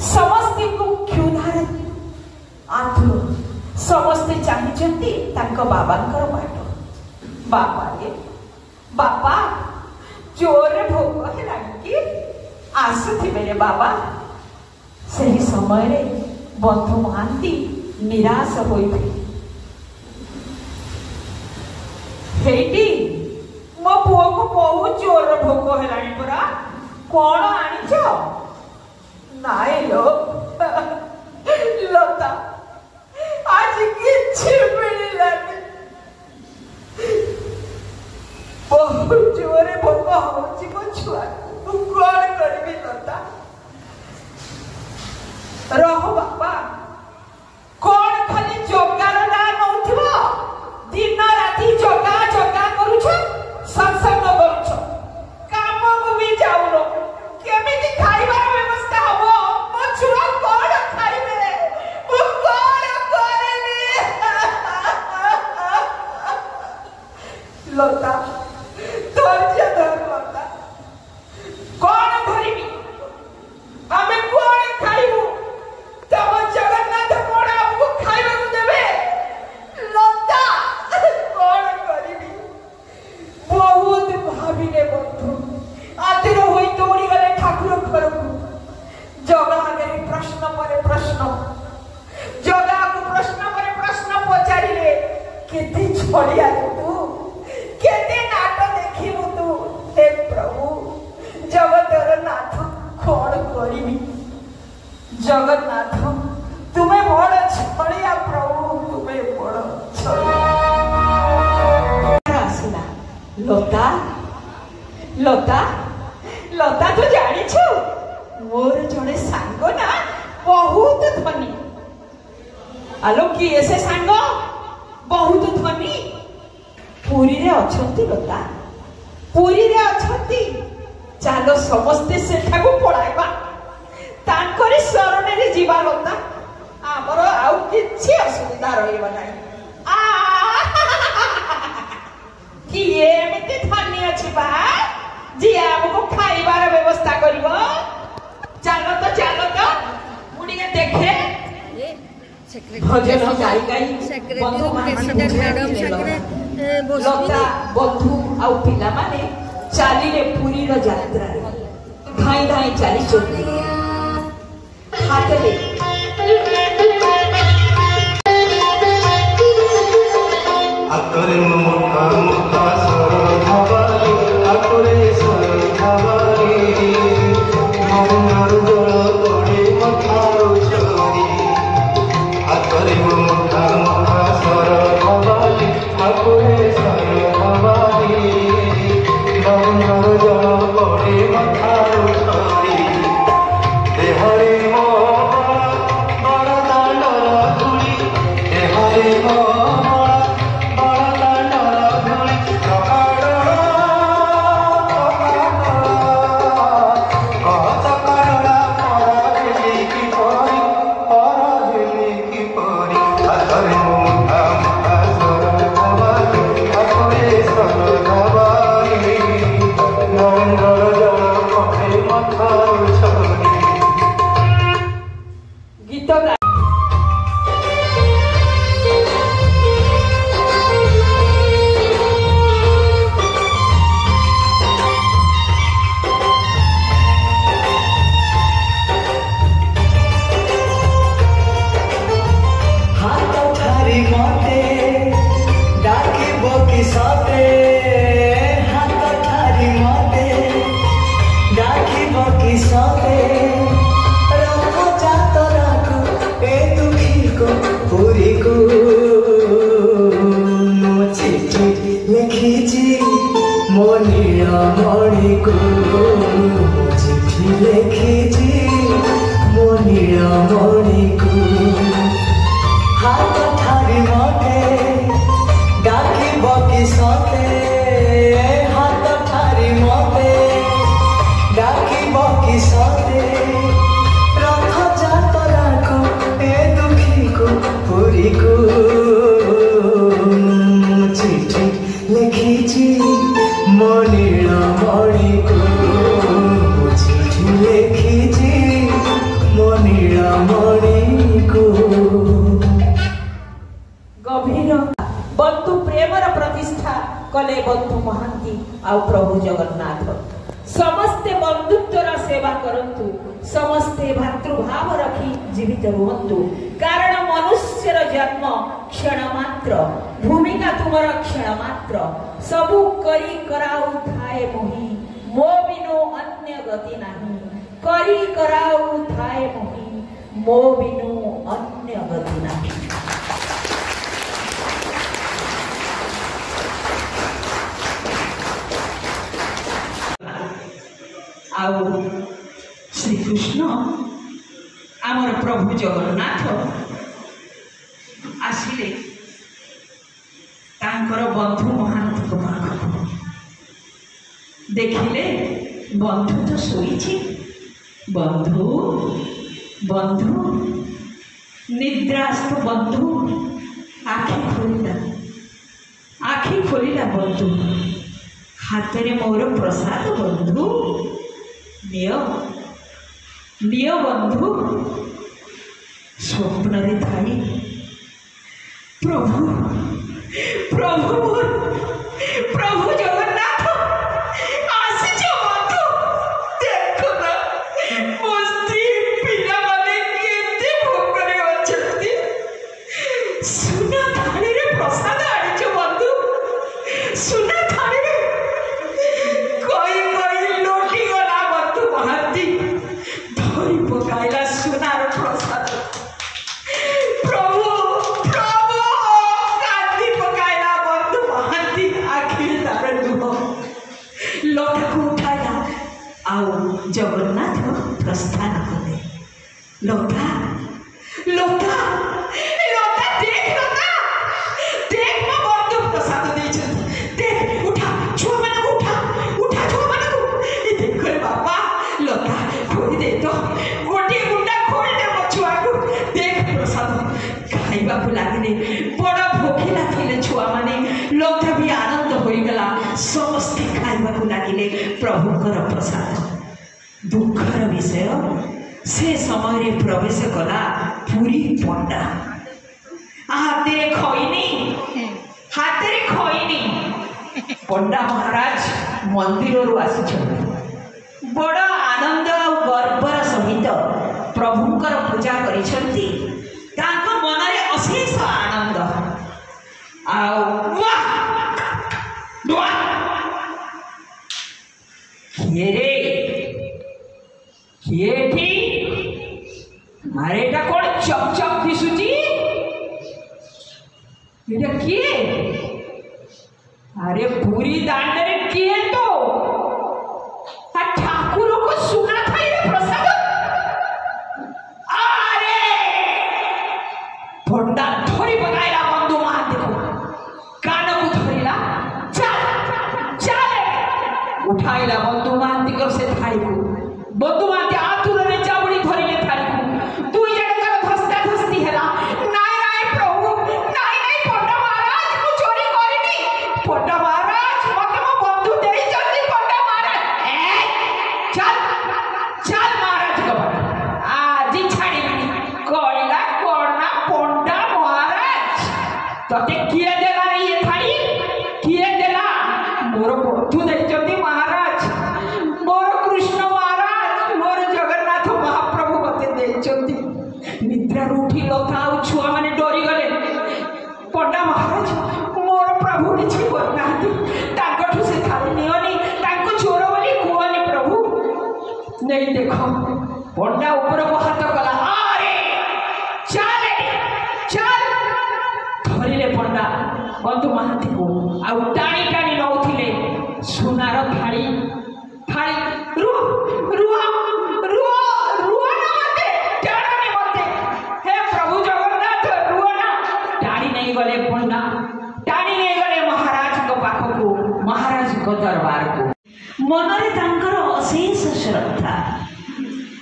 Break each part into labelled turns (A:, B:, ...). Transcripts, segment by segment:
A: समस्ते को क्षुधार आतुर समस्ते चाहते बाबांकर बाट बापा रे बापा जोर भोग है कि आसुथिबे रे बाबा। सही समय रे बंधु महांती निराश होइबे। हेटी मो पुओ को बहुत जोर भोग हेलानी परा कौन आनिछ नाई लो लता आज किछि मिललानी बहुत जोरे भोग होची मो छुआ कौन करबी लता रहो बाबा कौन खाली जोगार ना नउथिबो दिन राति जोगा जोगा करूछ सत्संग करूछ काम को भी जाउनो केमिति खाइबार व्यवस्था हबो मो छुआ कौन खाइबे मो कौन करेबी लता धैर्य धर लता कौन धरिबी हमें कौन खाइबू तब जगन्नाथ कौन हमको खाइबा को देबे लता कौन करिबी बहुत भाविले बंधु आतिर होई दौड़ी गले ठाकुर घर को जगह आगे प्रश्न परे प्रश्न जगह को प्रश्न परे प्रश्न पचारिले केते छड़िया तू केते नाट देखिबू तू हे प्रभु जगतर नाथ कौन करिबी जगन्नाथ तुम्हें बड़ छड़िया प्रभु तुम्हें बड़ छड़िया लता लता लता तो जानी छो मोर जड़े सांग ना बहुत धनी आलो किए से सांग बहुत धनी पुरी रे अछंती लता पुरी रे अछंती चालो समस्ते सेठा को पळाइबा तांकरी शरण रे जीवा लता आमर आउ किछि असुविधा रहइबा नाही कि एमिति धनी अछि बा जी हमको खाइबार व्यवस्था करिवो चालो तो मुडिके देखे भजन गाई गाई बंधु लता बंधु आउ पिला माने चालीले पुरी रो यात्रा रे धाई धाई चाली चोटी हाथले
B: आकरे मुखा मुखा सरधाबाई आकरे सरधाबाई मौनर जल पड़े मथारो छोरी आकरे मुखा मुखा सरधाबाई आकरे सरधाबाई मौनर जल पड़े मथारो छोरी देहरे मोह बड़ दांडर धूली देहरे मोह
A: बंधु महांती आ प्रभु जगन्नाथ समस्ते बंधुत्वर सेवा करंतु, समस्ते भातृभाव रखी जीवित रुहंतु। कारण मनुष्यर जन्म क्षण मात्र, भूमिका तुमर क्षण मात्र। सबु करी कराउ थाए मोहि, मो बिनु अन्य गति नाही। करी कराउ थाए मोहि, मो बिनु अन्य गति नाही। आउ श्री कृष्ण आमर प्रभु जगन्नाथ आसिले तांकर बंधु महांती को पाखक देखिले। बंधु तो शोईछि, बंधु बंधु निद्रास्त बंधु आखि खोलिला बंधु हाथ रे मोर प्रसाद बंधु निय निय बंधु। स्वप्न रे थाई प्रभु प्रभु प्रभु जगन्नाथ आसीछ बंधु। देखो ना मो स्त्री पिला माने केते भोकरे अछंती। सुना थाली रे प्रसाद आनिछ बंधु, सुना थाली रे कोई कोई लोटी गला बंधु महांती धरी पकाइला सुनार प्रसाद। प्रभु प्रभु कांदी पकाइला बंधु महांती आखिर तार लुह लता को उठाइला आउ जगन्नाथ प्रस्थान कले। लता लता लता देख मो बंधु प्रसाद देछन। देख उठा छुआ मन को उठा छुआ मन को। ए देख रे बाबा लता खोली दे तो गोटी गुंडा खोल दे मो छुआ को। देख प्रसाद खाइबा को लागिले बड़ा भोखिला थिले छुआ माने। लता भी आनंद होई गला, समस्त खाइबा को लागिले प्रभुकर प्रसाद। दुखर विषय से समय रे प्रवेश कला पूरी पंडा। हाथ रे खइनी पंडा महाराज मंदिर रु आसी बड़ आनंद और गर्वर सहित प्रभुकर पूजा करिसंती। तांको मन रे अशेष आनंद अरे एटा कोन चकचक दिसुची? एटा किए? अरे पूरी दांड रे किए तो ठाकुर को सुना था ये प्रसाद। अरे भंडा धरी पकाइला बंधु महांती को, कान को धरिला चल चल उठाइला बंधु महांती को से थाई को। बंधु महांती आतुर रे चाबड़ी धरिले थाई को। दुई जणकर धस्ता धस्ती हैला। नाई नाई प्रभु नाई नाई पंडा महाराज को चोरी करिनी। पंडा महाराज मते मो बंधु देई जल्दी पंडा महाराज। ए चल चल महाराज को आज छाड़ी कहला कोना पंडा महाराज तते किए देला रे ये थाई? किए देला? मोर बंधु देई जल्दी महाराज, मोर कृष्ण महाराज, मोर जगन्नाथ महाप्रभु मते देई जल्दी। निद्रा उठी लता और छुआ माने डरी गले। पंडा महाराज मोर प्रभु किछि करनाथि, ताकठु से थाली नियोनी, ताको चोर बोली कुहनी प्रभु। नहीं देखो पंडा ऊपर को हाथ कला। अरे चल चल धरिले पंडा बंधु महांती को आउ टाणी टाणी नौथिले सुनार थाली। थाली रुआ रुआ रुआ रुआ ना मते टाणी मते। हे प्रभु जगन्नाथ रुआ ना। टाणी नहीं गले पंडा, टाणी नहीं गले महाराज को पाख को, महाराज को दरबार को। मनरे तांकर अशेष श्रद्धा।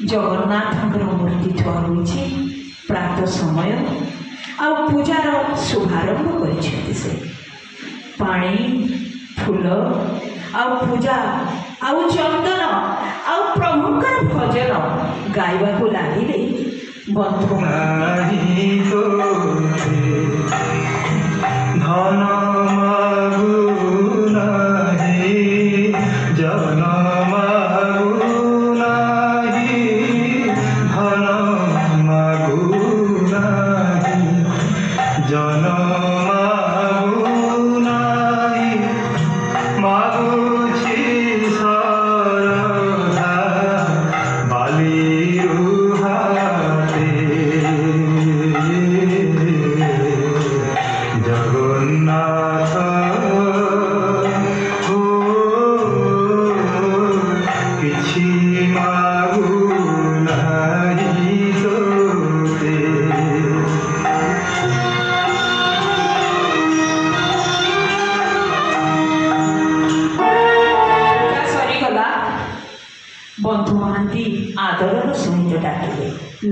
A: जगन्नाथଙ୍କର मूर्ति थुआ होइछि। प्रातः समय आ पूजार शुभारंभ करिसेंति। से पानी फूल आ पूजा आ चंदन आ प्रभुकर भजन गाइबा को लागिले। बंधु
B: धन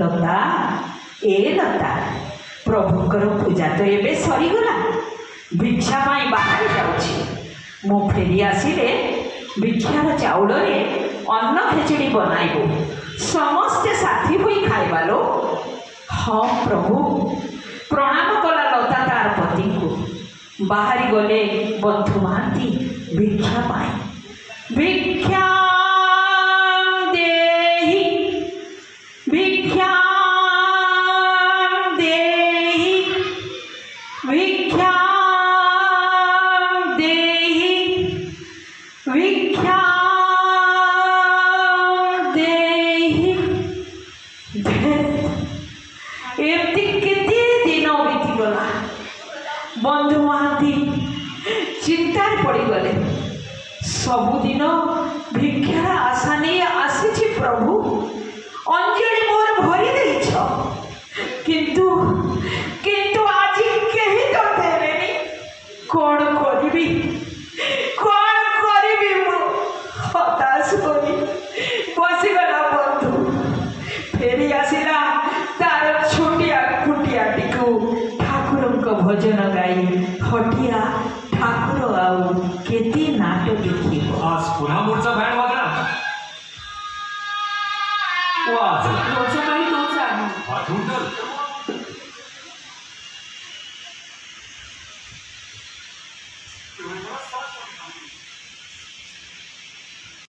A: ଲତା ଏ ଲତା ପ୍ରଭୁଙ୍କର ପୂଜା ତ ଏବେ ସରିଗଲା, ଭିକ୍ଷା ପାଇଁ ବାହାରି ଯାଉଛି। ମୁଁ ଫେରି ଆସିଲେ ଭିକ୍ଷାର ଚାଉଳରେ ଅନ୍ନ ଖେଚୁଡ଼ି ବନାଇବୁ, ସମସ୍ତେ ସାଥୀ ହୋଇ ଖାଇବା ଲୋ। ହଁ ପ୍ରଭୁ, ପ୍ରଣାମ କଲା ଲତା ତାର ପତିଙ୍କୁ। ବାହାରି ଗଲେ ବନ୍ଧୁ ମହାନ୍ତି ଭିକ୍ଷା ପାଇଁ। ଭିକ୍ଷା ଦେହି ଭିକ୍ଷା ଦେହି ଭିକ୍ଷା ଦେହି ଭିକ୍ଷା ଦେହି। ଏମିତି କେତେ ଦିନ ବିତିଗଲା। ବନ୍ଧୁ ମହାନ୍ତି ଚିନ୍ତାରେ ପଡ଼ିଗଲେ। ସବୁଦିନ ଭିକ୍ଷାର ଆଶା ନେଇ ଆସିଛି ପ୍ରଭୁ, ଅଞ୍ଜଳି ମୋର ଭରି ଦେଇଛ, କିନ୍ତୁ କିନ୍ତୁ ଆଜି କେହି ତ ଦେଲେନି। କ'ଣ କରିବି କ'ଣ କରିବି? ମୁଁ ହତାଶ କରି ବସିଗଲା ବନ୍ଧୁ। ଫେରି ଆସିଲା ତାର ଛୋଟିଆ କୁଟିଆଟିକୁ ଠାକୁରଙ୍କ ଭଜନ ଗାଇ। ହଟିଆ ଠାକୁର ଆଉ କେତେ ନାଟ ଦେଖିବ।
C: आज पुन्हा मूळचा बँड